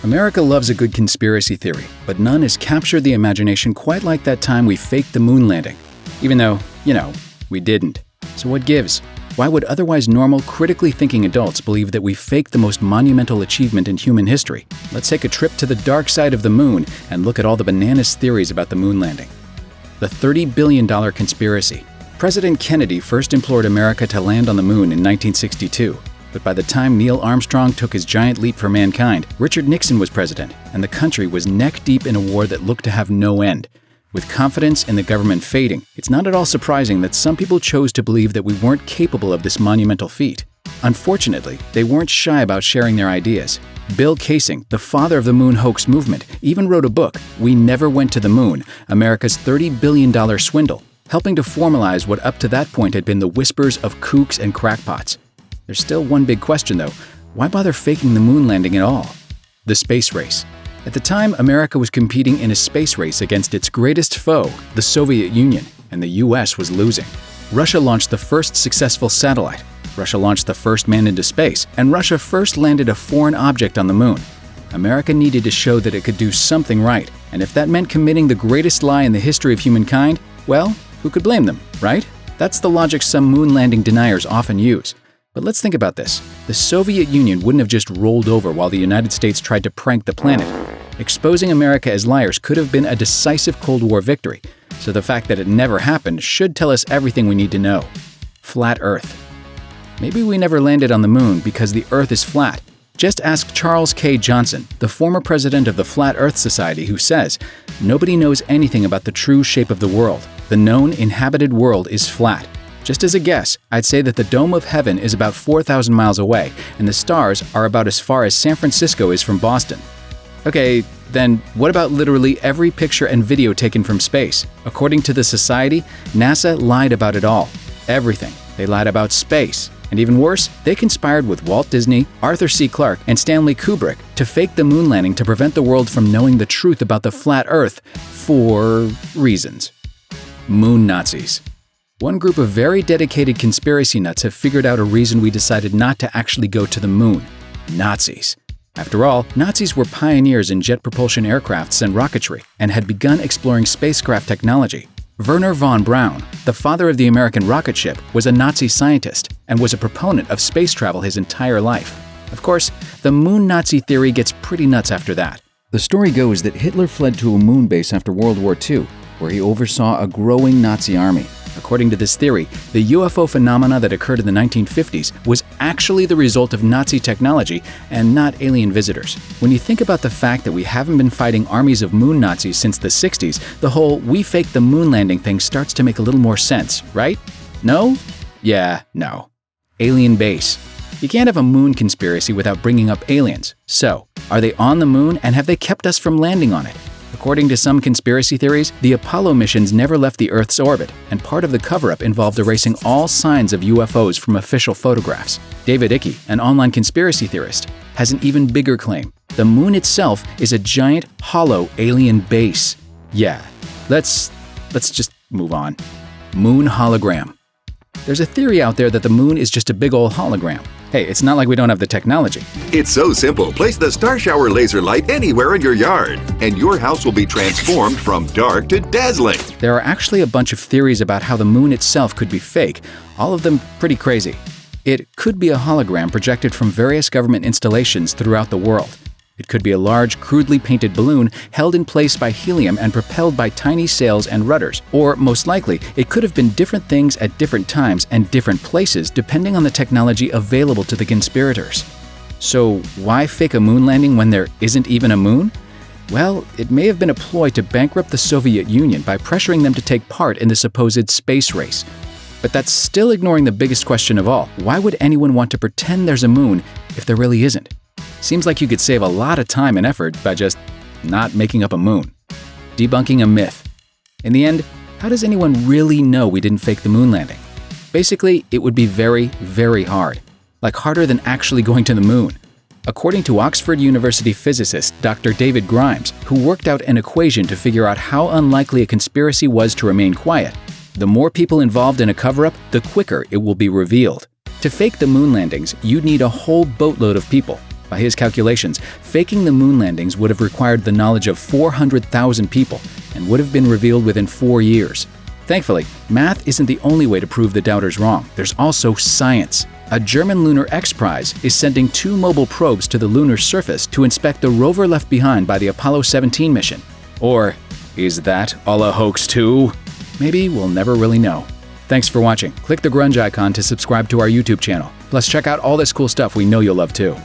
America loves a good conspiracy theory, but none has captured the imagination quite like that time we faked the moon landing. Even though, we didn't. So what gives? Why would otherwise normal, critically thinking adults believe that we faked the most monumental achievement in human history? Let's take a trip to the dark side of the moon and look at all the bananas theories about the moon landing. The $30 billion conspiracy. President Kennedy first implored America to land on the moon in 1962. But by the time Neil Armstrong took his giant leap for mankind, Richard Nixon was president, and the country was neck-deep in a war that looked to have no end. With confidence in the government fading, it's not at all surprising that some people chose to believe that we weren't capable of this monumental feat. Unfortunately, they weren't shy about sharing their ideas. Bill Kaysing, the father of the moon hoax movement, even wrote a book, We Never Went to the Moon, America's $30 billion swindle, helping to formalize what up to that point had been the whispers of kooks and crackpots. There's still one big question, though. Why bother faking the moon landing at all? The space race. At the time, America was competing in a space race against its greatest foe, the Soviet Union, and the US was losing. Russia launched the first successful satellite. Russia launched the first man into space, and Russia first landed a foreign object on the moon. America needed to show that it could do something right, and if that meant committing the greatest lie in the history of humankind, well, who could blame them, right? That's the logic some moon landing deniers often use. But let's think about this. The Soviet Union wouldn't have just rolled over while the United States tried to prank the planet. Exposing America as liars could have been a decisive Cold War victory, so the fact that it never happened should tell us everything we need to know. Flat Earth. Maybe we never landed on the moon because the Earth is flat. Just ask Charles K. Johnson, the former president of the Flat Earth Society, who says, "Nobody knows anything about the true shape of the world. The known inhabited world is flat." Just as a guess, I'd say that the dome of heaven is about 4,000 miles away, and the stars are about as far as San Francisco is from Boston. Okay, then what about literally every picture and video taken from space? According to the Society, NASA lied about it all. Everything. They lied about space. And even worse, they conspired with Walt Disney, Arthur C. Clarke, and Stanley Kubrick to fake the moon landing to prevent the world from knowing the truth about the flat Earth for reasons. Moon Nazis. One group of very dedicated conspiracy nuts have figured out a reason we decided not to actually go to the moon. Nazis. After all, Nazis were pioneers in jet propulsion aircrafts and rocketry, and had begun exploring spacecraft technology. Wernher von Braun, the father of the American rocket ship, was a Nazi scientist and was a proponent of space travel his entire life. Of course, the moon Nazi theory gets pretty nuts after that. The story goes that Hitler fled to a moon base after World War II, where he oversaw a growing Nazi army. According to this theory, the UFO phenomena that occurred in the 1950s was actually the result of Nazi technology and not alien visitors. When you think about the fact that we haven't been fighting armies of moon Nazis since the 60s, the whole "we faked the moon landing" thing starts to make a little more sense, right? No? Yeah, no. Alien base. You can't have a moon conspiracy without bringing up aliens. So, are they on the moon and have they kept us from landing on it? According to some conspiracy theories, the Apollo missions never left the Earth's orbit, and part of the cover-up involved erasing all signs of UFOs from official photographs. David Icke, an online conspiracy theorist, has an even bigger claim. The moon itself is a giant, hollow alien base. Yeah, let's just move on. Moon hologram. There's a theory out there that the moon is just a big old hologram. Hey, it's not like we don't have the technology. It's so simple. Place the Star Shower laser light anywhere in your yard, and your house will be transformed from dark to dazzling. There are actually a bunch of theories about how the moon itself could be fake, all of them pretty crazy. It could be a hologram projected from various government installations throughout the world. It could be a large, crudely painted balloon held in place by helium and propelled by tiny sails and rudders. Or, most likely, it could have been different things at different times and different places depending on the technology available to the conspirators. So, why fake a moon landing when there isn't even a moon? Well, it may have been a ploy to bankrupt the Soviet Union by pressuring them to take part in the supposed space race. But that's still ignoring the biggest question of all. Why would anyone want to pretend there's a moon if there really isn't? Seems like you could save a lot of time and effort by just not making up a moon. Debunking a myth. In the end, how does anyone really know we didn't fake the moon landing? Basically, it would be very, very hard. Like harder than actually going to the moon. According to Oxford University physicist Dr. David Grimes, who worked out an equation to figure out how unlikely a conspiracy was to remain quiet, the more people involved in a cover-up, the quicker it will be revealed. To fake the moon landings, you'd need a whole boatload of people. By his calculations, faking the moon landings would have required the knowledge of 400,000 people and would have been revealed within 4 years. Thankfully, math isn't the only way to prove the doubters wrong. There's also science. A German Lunar X Prize is sending 2 mobile probes to the lunar surface to inspect the rover left behind by the Apollo 17 mission. Or is that all a hoax too? Maybe we'll never really know. Thanks for watching. Click the grunge icon to subscribe to our YouTube channel. Plus check out all this cool stuff we know you'll love too.